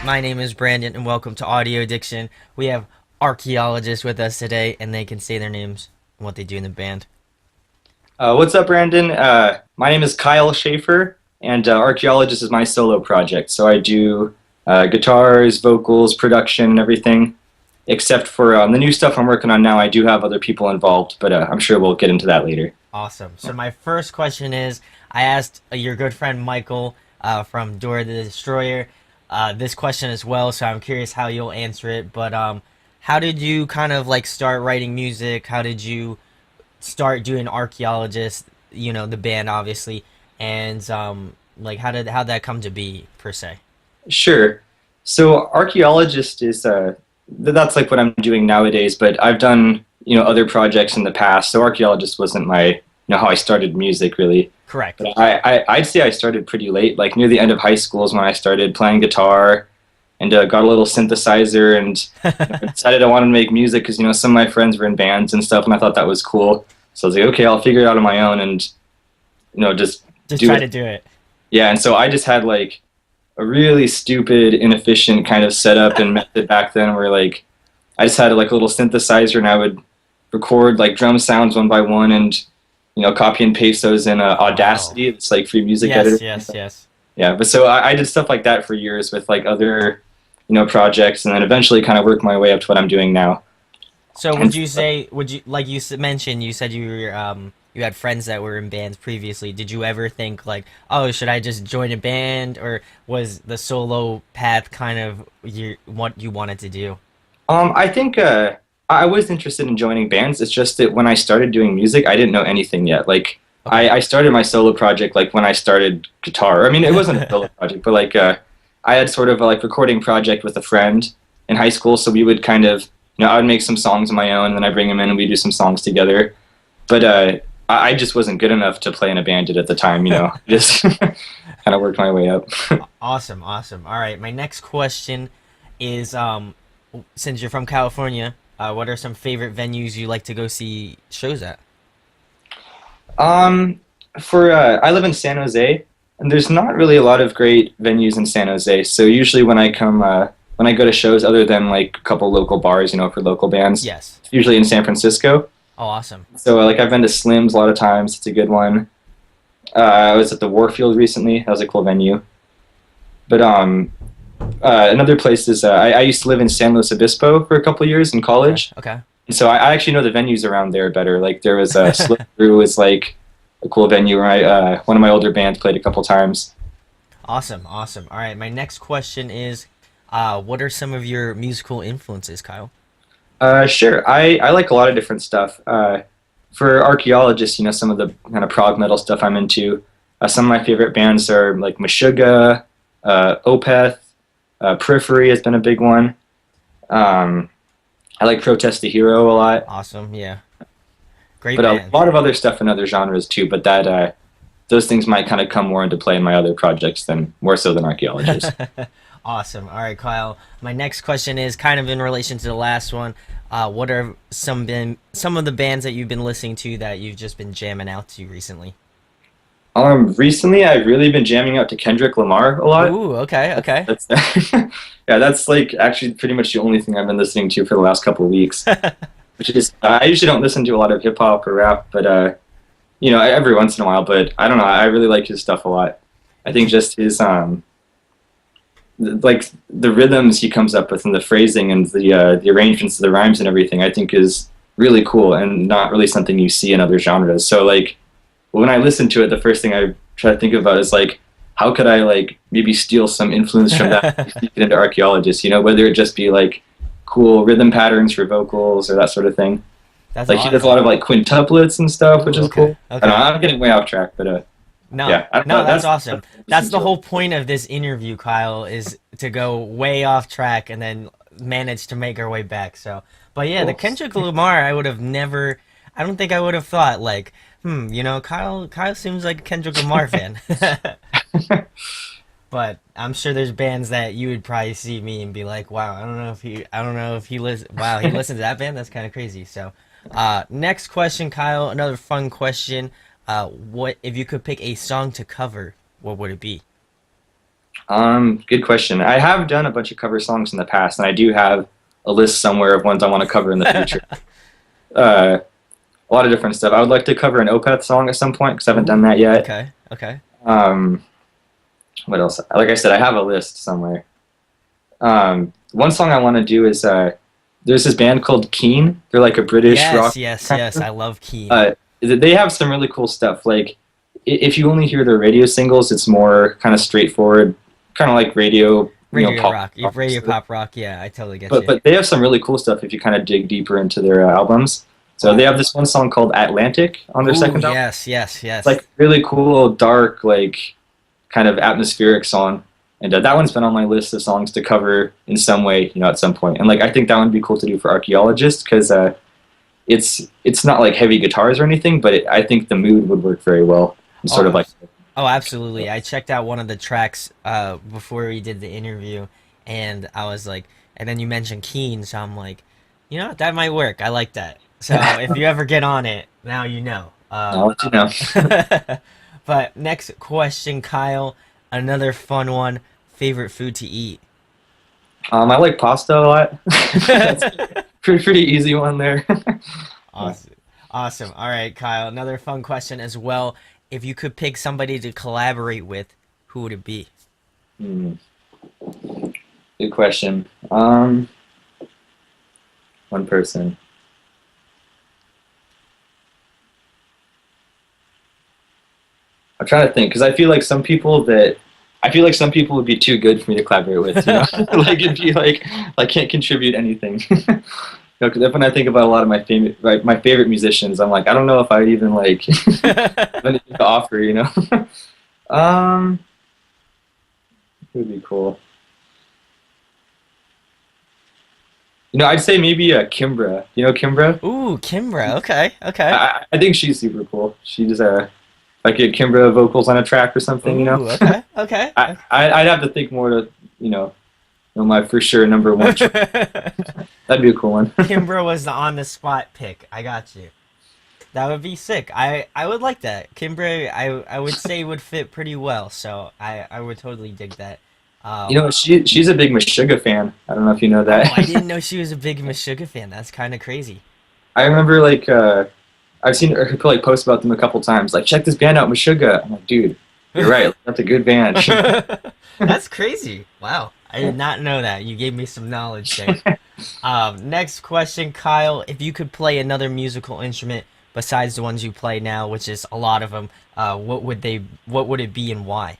My name is Brandon, and welcome to Audio Addiction. We have Archaeologist with us today, and they can say their names and what they do in the band. What's up, Brandon? My name is Kyle Schaefer, and Archaeologist is my solo project. So I do guitars, vocals, production, and everything. Except for the new stuff I'm working on now, I do have other people involved, but I'm sure we'll get into that later. Awesome. So my first question is, I asked your good friend Michael from Dora the Destroyer this question as well, so I'm curious how you'll answer it. But how did you kind of like start writing music? How did you start doing Archaeologist? You know, the band obviously, and like how'd that come to be per se? Sure. So Archaeologist is that's like what I'm doing nowadays, but I've done other projects in the past. So Archaeologist wasn't my how I started music really. Correct. But I'd say I started pretty late, like near the end of high school is when I started playing guitar and got a little synthesizer and decided I wanted to make music because some of my friends were in bands and stuff, and I thought that was cool. So I was like, okay, I'll figure it out on my own and just Just do try it. to do it. Yeah, and so I just had like a really stupid, inefficient kind of setup and method back then where like I just had like a little synthesizer and I would record like drum sounds one by one and copy and paste those in Wow. Audacity. It's like free music Yes, editor. yes, yes. Yeah, but so I did stuff like that for years with like other projects, and then eventually kind of worked my way up to what I'm doing now. So And would you say, would you, like you mentioned, you said you were, you had friends that were in bands previously. Did you ever think like, oh, should I just join a band, or was the solo path kind of what you wanted to do? I think I was interested in joining bands. It's just that when I started doing music, I didn't know anything yet. Like Okay. I started my solo project like when I started guitar. I mean, it wasn't a solo project, but like I had sort of a like recording project with a friend in high school. So we would kind of I would make some songs on my own, and then I bring them in and we do some songs together. But I just wasn't good enough to play in a band at the time. Just kind of worked my way up. Awesome, awesome. All right, my next question is, since you're from California, what are some favorite venues you like to go see shows at? Um, for I live in San Jose, and there's not really a lot of great venues in San Jose. So usually when I go to shows, other than like a couple local bars, for local bands, Yes. it's usually in San Francisco. Oh, awesome. So like I've been to Slim's a lot of times. It's a good one. I was at the Warfield recently. That was a cool venue. But another place is I used to live in San Luis Obispo for a couple years in Okay, college. okay. So I actually know the venues around there better. Like there was Slip Through was like a cool venue where one of my older bands played a couple times. Awesome, awesome. All right, my next question is, what are some of your musical influences, Kyle? Sure, I like a lot of different stuff. For archaeologists, some of the kind of prog metal stuff I'm into. Some of my favorite bands are like Meshuggah, Opeth, Periphery has been a big one. Um, I like Protest the Hero a lot. Awesome, yeah. Great But a band. lot of other stuff in other genres too. But that those things might kind of come more into play in my other projects than more so than archaeologists. Awesome. All right, Kyle. My next question is kind of in relation to the last one. What are some of the bands that you've been listening to that you've just been jamming out to recently? Recently I've really been jamming out to Kendrick Lamar a lot. Ooh, okay, okay. That's yeah, that's like actually pretty much the only thing I've been listening to for the last couple of weeks. Which is I usually don't listen to a lot of hip hop or rap, but every once in a while. But I don't know, I really like his stuff a lot. I think just his like the rhythms he comes up with and the phrasing and the arrangements of the rhymes and everything I think is really cool and not really something you see in other genres. So like when I listen to it, the first thing I try to think about is like how could I like maybe steal some influence from that and sneak it into archaeologists, whether it just be like cool rhythm patterns for vocals or that sort of thing. That's Like he does a lot awesome. of like quintuplets and stuff, which Ooh, is okay, cool. I don't know, okay. I'm getting way off track, but No, yeah, I don't no, know. that's That's awesome. That's the to it. whole point of this interview, Kyle, is to go way off track and then manage to make our way back. So, but yeah, the Cool. Kendrick Lamar, I would have never, I don't think I would have thought like, Kyle seems like a Kendrick Lamar fan. But I'm sure there's bands that you would probably see me and be like, wow, I don't know if wow, he listens to that band. That's kind of crazy. So, next question, Kyle. Another fun question. What if you could pick a song to cover? What would it be? Good question. I have done a bunch of cover songs in the past, and I do have a list somewhere of ones I want to cover in the future. Uh, a lot of different stuff. I would like to cover an Opeth song at some point because I haven't done Ooh, that yet. okay, okay. Um, what else? Like I said, I have a list somewhere. One song I want to do is there's this band called Keen. They're like a British Yes, rock. yes, Kind yes. of. I love Keen. They have some really cool stuff. Like if you only hear their radio singles, it's more kind of straightforward, kind of like radio, Radio pop. rock, radio pop rock. Yeah, I totally get But you. but they have some really cool stuff if you kind of dig deeper into their albums. So they Oh, have this one song called Atlantic on their ooh, second album. yes, yes, It's yes. like really cool, dark, like kind of atmospheric song. And that one's been on my list of songs to cover in some way, at some point. And like I think that would be cool to do for Archaeologist because it's not like heavy guitars or anything, but I think the mood would work very well. And Oh, sort of like oh, absolutely. I checked out one of the tracks before we did the interview, and I was like, and then you mentioned Keen, so I'm like, that might work. I like that. So if you ever get on it, now you know. I'll let you know. But next question, Kyle. Another fun one. Favorite food to eat? I like pasta a lot. That's a pretty easy one there. Yeah. Awesome. Awesome. All right, Kyle. Another fun question as well. If you could pick somebody to collaborate with, who would it be? Hmm, good question. One person. I'm trying to think because I feel like some people would be too good for me to collaborate with. Like it'd be like can't contribute anything. 'Cause when I think about a lot of my favorite musicians, I'm like I don't know if I'd even like have anything to offer. Um, it would be cool. I'd say maybe Kimbra. You know Kimbra? Ooh, Kimbra. Okay, okay. I think she's super cool. She's like get Kimbra vocals on a track or something. Ooh, okay, okay. I'd have to think more to know my for sure number one choice. That'd be a cool one. Kimbra was the on the spot pick. I got you. That would be sick. I would like that. Kimbra, I would say would fit pretty well. So I would totally dig that. She's a big Meshuggah fan. I don't know if you know Oh, I that. didn't know she was a big Meshuggah fan. That's kind of crazy. I remember like I've seen her like post about them a couple times. Like check this band out, Meshuggah. I'm like, dude, you're right. That's a good band. That's crazy. Wow. I did not know that. You gave me some knowledge there. Next question, Kyle. If you could play another musical instrument besides the ones you play now, which is a lot of them, what would it be and why?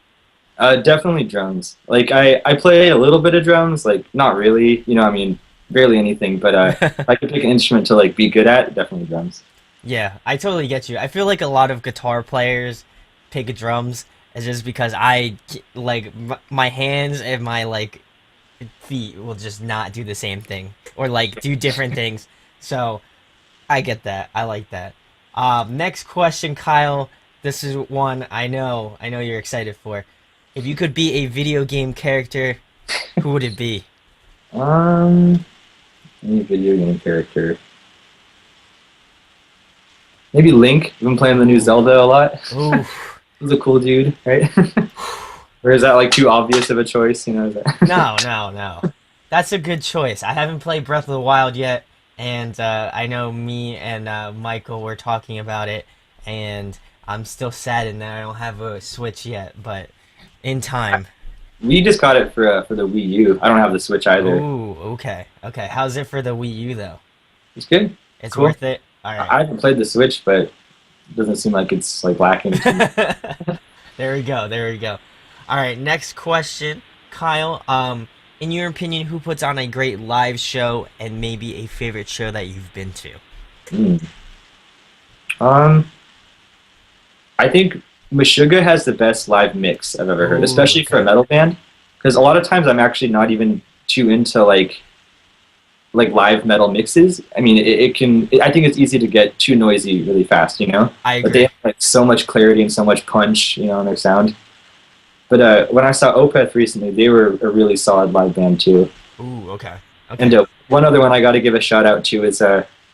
Definitely drums. Like I play a little bit of drums, like not really, I mean, barely anything, but if I could pick an instrument to like be good at, definitely drums. Yeah, I totally get you. I feel like a lot of guitar players pick drums is just because my hands and my like feet will just not do the same thing or like do different things. So I get that. I like that. Next question, Kyle. This is one I know you're excited for. If you could be a video game character, who would it be? Um, any video game character. Maybe Link. I've been playing the new Ooh, Zelda a lot. ooh. He's a cool dude, right? Or is that like too obvious of a choice? Is that... No, no, no. That's a good choice. I haven't played Breath of the Wild yet, and I know me and Michael were talking about it, and I'm still saddened that I don't have a Switch yet, but in time. We just got it for the Wii U. I don't have the Switch either. Ooh, okay, okay. How's it for the Wii U though? It's good. It's Cool. worth it. All right. I haven't played the Switch, but it doesn't seem like it's like lacking too much. There we go. There we go. All right. Next question, Kyle. In your opinion, who puts on a great live show and maybe a favorite show that you've been to? Hmm. Um, I think Meshuggah has the best live mix I've ever heard, Ooh, especially for a okay. metal band. Because a lot of times I'm actually not even too into like live metal mixes. I mean, I think it's easy to get too noisy really fast. I But they agree. have like so much clarity and so much punch, in their sound. But when I saw Opeth recently, they were a really solid live band too. Ooh, okay. And Okay. one other one I got to give a shout out to is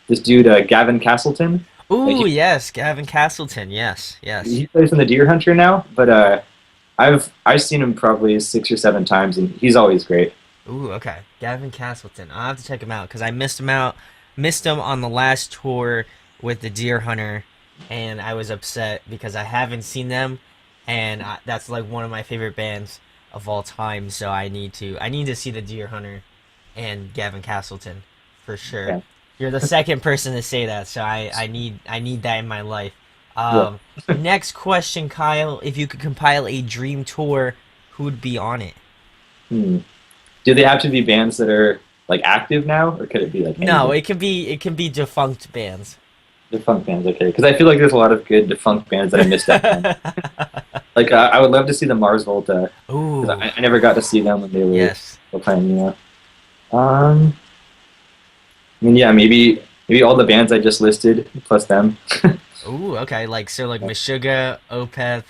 this dude Gavin Castleton. Like Ooh, yes, Gavin Castleton. Yes, yes. he plays in the Deer Hunter now, but I've seen him probably 6 or 7 times, and he's always great. Ooh, okay. Gavin Castleton. I'll have to check him out because I missed him on the last tour with the Deer Hunter, and I was upset because I haven't seen them, and that's like one of my favorite bands of all time. So I need to see the Deer Hunter and Gavin Castleton for sure. Yeah, You're the second person to say that, so I need that in my life. yeah. Next question, Kyle. If you could compile a dream tour, who would be on it? Hmm. Do they have to be bands that are like active now, or could it be like No, anything? it can be defunct bands. Defunct bands, okay? Because I feel like there's a lot of good defunct bands that I missed out on. Like I would love to see the Mars Volta because Ooh, I never got to see them when they were yes. still playing. Um, I mean, yeah, maybe all the bands I just listed plus them. Ooh, okay. Like so, like Meshuggah, Opeth,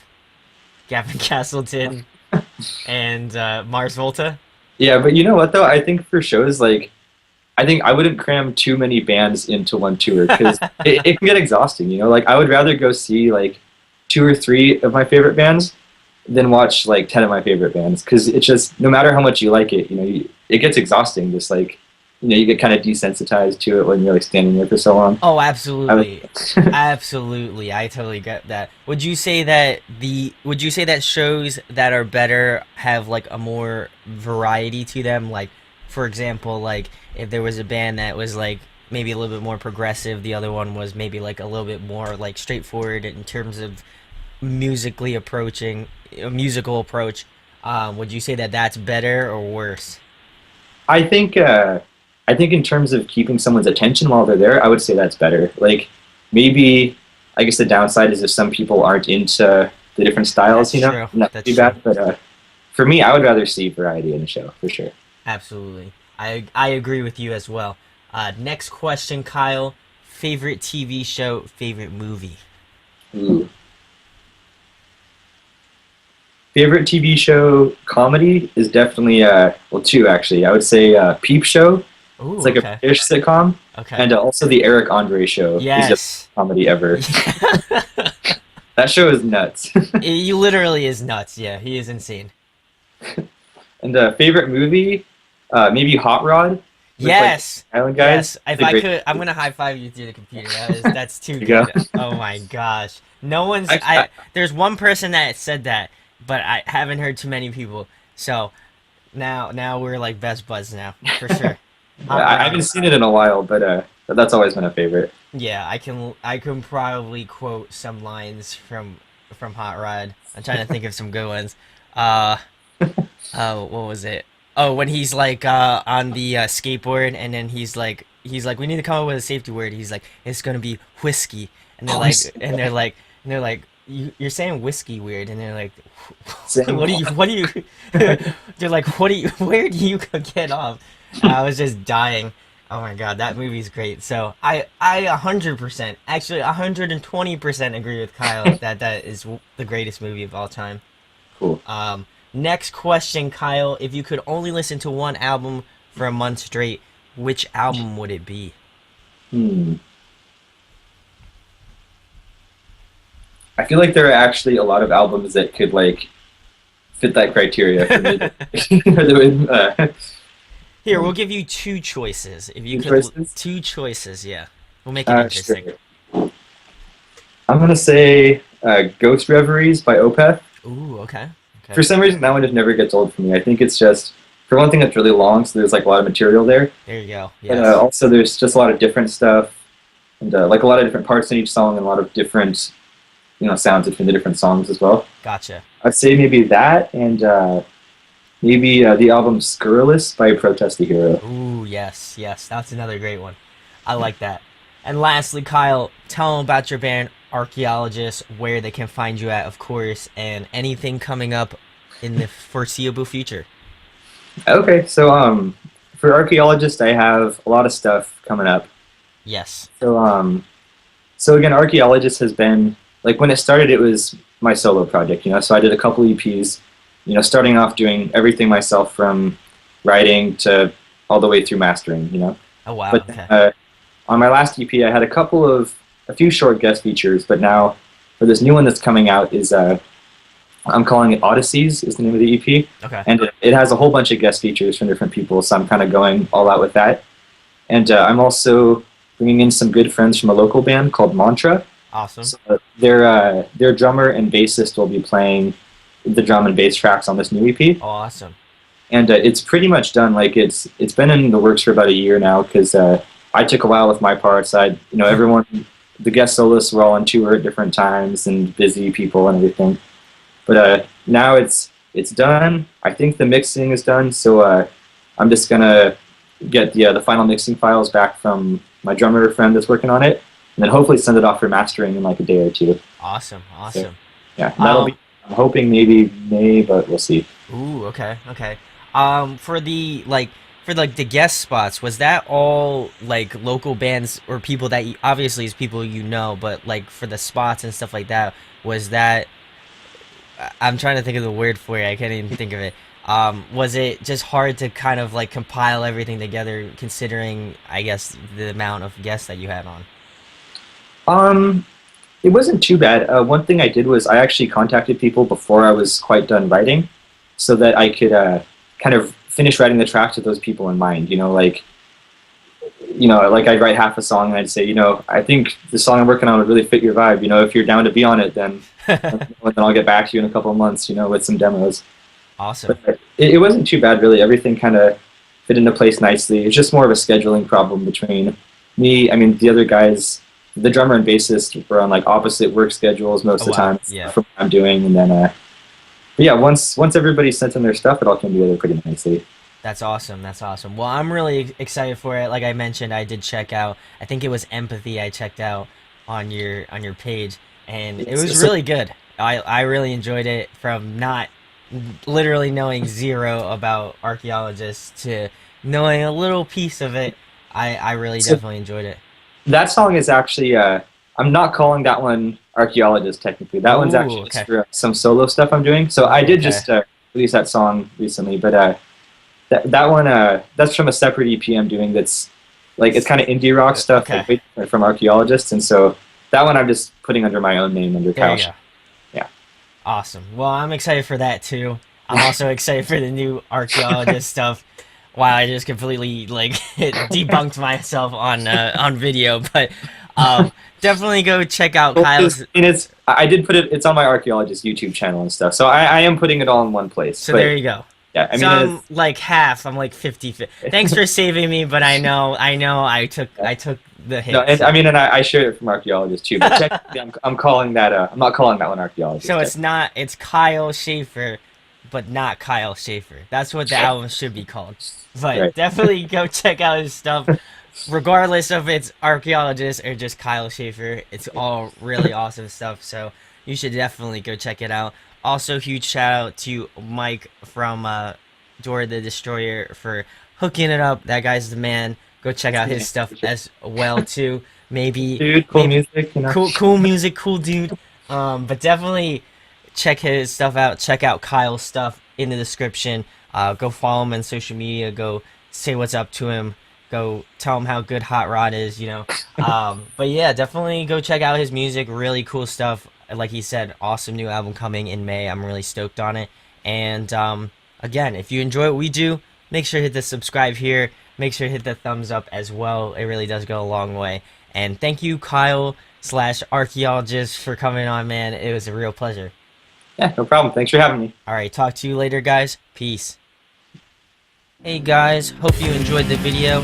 Gavin Castleton, and Mars Volta. Yeah, but you know what though? I think for shows like I think I wouldn't cram too many bands into one tour because it can get exhausting. Like I would rather go see like 2 or 3 of my favorite bands than watch like 10 of my favorite bands because it's just no matter how much you like it, it gets exhausting. Just like you get kind of desensitized to it when you're like standing there for so long. Oh, I would, absolutely. Absolutely. I totally get that. Would you say that shows that are better have like a more variety to them? Like for example, like if there was a band that was like maybe a little bit more progressive, the other one was maybe like a little bit more like straightforward in terms of musically approaching a musical approach. Would you say that that's better or worse? I think I think in terms of keeping someone's attention while they're there, I would say that's better. Like maybe I guess the downside is if some people aren't into the different styles, That's true. and that's That's too true. bad. But for me, I would rather see variety in the show for sure. Absolutely. I agree with you as well. Next question, Kyle. Favorite TV show, favorite movie? Ooh. Favorite TV show comedy is definitely well two actually. I would say Peep Show. It's Ooh, like a okay. British sitcom, Okay. and also the Eric Andre Show is the best Yes. comedy ever. That show is nuts. He literally is nuts. Yeah, he is insane. And favorite movie, maybe Hot Rod with like Yes. Island Guys. Yes. If It's a I great could, I'm movie. gonna high five you through the computer. That's too There you good. go. Oh my gosh. No one's I, there's one person that said that, but I haven't heard too many people. So now we're like best buds now, for sure. Hot I haven't Rod. seen it in a while, but that's always been a favorite. Yeah, I can probably quote some lines from Hot Rod. I'm trying to think of some good ones. Uh what was it? Oh, when he's like on the skateboard and then he's like we need to come up with a safety word. He's like it's going to be whiskey. And they're Oh, like and they're like you're saying whiskey weird and they're like same. what do you they're like what do you where do you get off? And I was just dying. Oh my god, that movie's great. So I 100%, actually 120% agree with Kyle that that is the greatest movie of all time. Cool. Next question, Kyle. If you could only listen to one album for a month straight, which album would it be? Hmm. I feel like there are actually a lot of albums that could like fit that criteria for me. Here, we'll give you two choices. If you Two could, choices. two choices, yeah. We'll make it Sure. interesting. I'm gonna say "Ghost Reveries" by Opeth. Ooh, okay. For Okay. some reason, that one just never gets old for me. I think it's just for one thing, it's really long, so there's like a lot of material there. There you go. But Yes. also, there's just a lot of different stuff, and like a lot of different parts in each song, and a lot of different sounds between the different songs as well. Gotcha. I'd say maybe that, and maybe the album "Scurrilous" by Protest the Hero. Ooh, yes, yes. That's another great one. I like that. And lastly, Kyle, tell them about your band, Archaeologist, where they can find you at, of course, and anything coming up in the foreseeable future. Okay, so for Archaeologist, I have a lot of stuff coming up. Yes. So again, Archaeologist has been like when it started, it was my solo project. So I did a couple EPs. Starting off doing everything myself from writing to all the way through mastering. Oh, wow. But Okay. on my last EP, I had a few short guest features. But now for this new one that's coming out is I'm calling it Odysseys is the name of the EP, Okay. and it has a whole bunch of guest features from different people. So I'm kind of going all out with that, and I'm also bringing in some good friends from a local band called Mantra. Awesome. So their drummer and bassist will be playing the drum and bass tracks on this new EP, Awesome. and it's pretty much done. Like it's been in the works for about a year now because I took a while with my parts. Everyone, the guest soloists were all on tour at different times and busy people and everything. But now it's done. I think the mixing is done, so I'm just gonna get the final mixing files back from my drummer friend that's working on it, and then hopefully send it off for mastering in like a day or two. Awesome. So, Awesome. yeah, that'll be. I'm hoping maybe May, but we'll see. Ooh, okay, okay. For the guest spots, was that all like local bands or people that obviously is people you know, but like for the spots and stuff like that, was that I'm trying to think of the word for it. I can't even think of it. Was it just hard to kind of like compile everything together, considering I guess the amount of guests that you had on? Um, it wasn't too bad. One thing I did was I actually contacted people before I was quite done writing, so that I could kind of finish writing the tracks with those people in mind. Like I'd write half a song and I'd say, I think the song I'm working on would really fit your vibe. If you're down to be on it, then I'll get back to you in a couple of months, with some demos. Awesome. But it wasn't too bad, really. Everything kind of fit into place nicely. It's just more of a scheduling problem between me. I mean, the other guys, the drummer and bassist, were on like opposite work schedules most Oh of the wow. time Yeah. from what I'm doing, and then but yeah, once everybody sent in their stuff, it all came together pretty nicely. That's awesome. That's awesome. Well, I'm really excited for it. Like I mentioned, I did check out. I think it was Empathy. I checked out on your page, and it was So really good. I really enjoyed it. From not literally knowing zero about archaeologists to knowing a little piece of it, I really so definitely enjoyed it. that song is actually I'm not calling that one Archaeologist technically. That one's Ooh, actually just okay. for some solo stuff I'm doing. So I did Okay. just release that song recently, but that one that's from a separate EP I'm doing. That's like it's kind of indie rock stuff, Okay. like way different from Archaeologist, and so that one I'm just putting under my own name under There Kyle. you go. Yeah. Awesome. Well, I'm excited for that too. I'm also excited for the new archaeologist stuff. Wow, I just completely like debunked myself on video, but definitely go check out Well, Kyle's. I did put it. It's on my Archaeologist YouTube channel and stuff. So I am putting it all in one place. So But there you go. yeah, I So mean, I'm like half. I'm like 50. Thanks for saving me, but I know. I took the no, hit. and I So, mean, and I shared it from Archaeologist too. But technically, I'm calling that. I'm not calling that one Archaeologist. so it's not. It's Kyle Schaefer, but not Kyle Schaefer. That's what the album should be called. But Right. definitely go check out his stuff, regardless of it's archaeologist or just Kyle Schaefer. It's all really awesome stuff. So you should definitely go check it out. Also, huge shout out to Mike from Dora the Destroyer for hooking it up. That guy's the man. Go check out his stuff as well too. Maybe Dude, cool maybe music. cool music, cool dude. But definitely check his stuff out. Check out Kyle's stuff in the description. Go follow him on social media. Go say what's up to him. Go tell him how good Hot Rod is. But yeah, definitely go check out his music. Really cool stuff. Like he said, awesome new album coming in May. I'm really stoked on it. And again, if you enjoy what we do, make sure to hit the subscribe here. Make sure to hit the thumbs up as well. It really does go a long way. And thank you, Kyle/Archaeologist, for coming on, man. It was a real pleasure. Yeah, no problem. Thanks for having me. All right, talk to you later, guys. Peace. Hey guys, hope you enjoyed the video.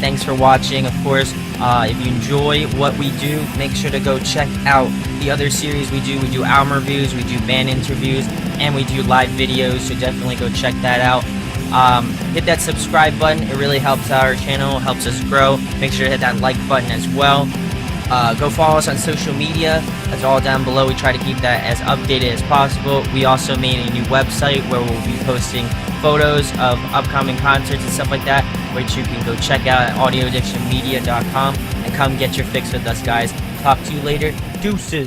Thanks for watching, of course. If you enjoy what we do, make sure to go check out the other series we do. We do album reviews, we do band interviews, and we do live videos, so definitely go check that out. Hit that subscribe button. It really helps out our channel, helps us grow. Make sure to hit that like button as well. Go follow us on social media. That's all down below. We try to keep that as updated as possible. We also made a new website where we'll be posting photos of upcoming concerts and stuff like that, which you can go check out at audioaddictionmedia.com and come get your fix with us, guys. Talk to you later. Deuces.